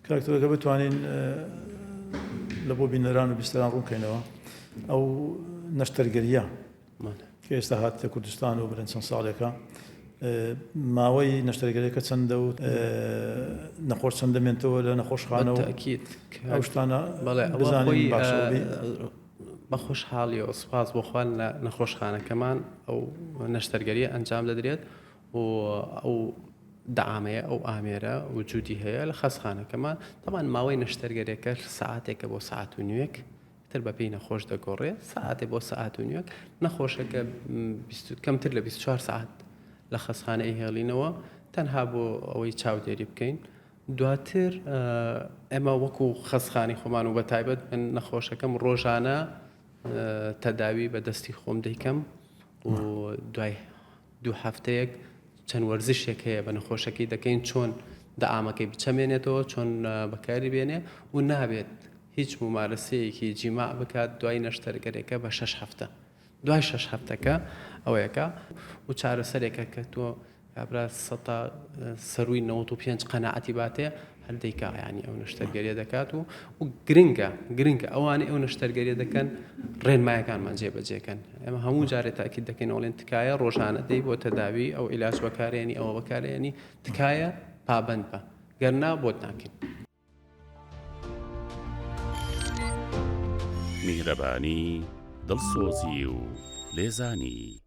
کاکتۆرەکە بتوانین لە بۆ بینەران و بیستەران ڕوونکەینەوە ئەو نەشتەرگەریە کە ئێستا هاتە کوردستان و بەرەن چەند ساڵێکە ماوەی نەشتەرگەریەکە چەندە و نەخۆش چەند دەمێنێتەوە لە نەخۆشخانەوە ئەو شتانە بزانین باشەوەی بە خۆشحاڵی و سوپاس بۆ خوان لە نەخۆشخانەکەمان ئەو نەشتەرگەریە ئەنجام دەدرێت و ئەو دەعامەیە ئەو ئامێرە وجودی هەیە لە خەسخانەکەمان طبعاً ماوەی نەشتەرگەریەکە سەعاتێکە بۆ سەعات و نیوێک تر بەپێی نەخۆش دەگۆڕێت سەعاتێک بۆ سەعات و نیوێک نەخۆشەکە کەمتر لە 24 سەعات لە خەسخانەی هێڵینەوە تەنها بۆ ئەوەی چاودێری بکەین دواتر ئێمە وەکو خەسخانی خۆمان و بە تایبەت من نەخۆشەکەم ڕۆژانە تەداوی بە دەستی خۆم دەیکەم و دوای 2 هەفتەیەک چەند وەرزشێک هەیە بە نەخۆشەکەی دەکەین چۆن دەعامەکەی بچەمێنێتەوە چۆن بەکاری بێنێ و نابێت هیچ ممارسەیەکی جیماع بکات دوای نەشتەرگەریەکە بە 6 هەفتە دوای 6 هەفتەکە ئەوەیەکە و چارەسەرێکە کە تۆ کابرا سەرووی 95 قەناعەتی باتێ هەردەیکا یعنی ئەو نەشتەرگەریە دەکات و گرنگە ئەوانەی ئەو نەشتەرگەریە دەکەن ڕێنمایەکانمان جێبەجێکەن ئێمە هەموو جارێ تاکید دەکەین ئەوڵێن تکایە ڕۆژانە دەی بۆ تەداوی ئەو عیلاج بەکارێنی ئەوە بەکارێنی تکایە پابەند بە گەرنا بۆت ناکەین. میهرەبانی دڵسۆزی و لێزانی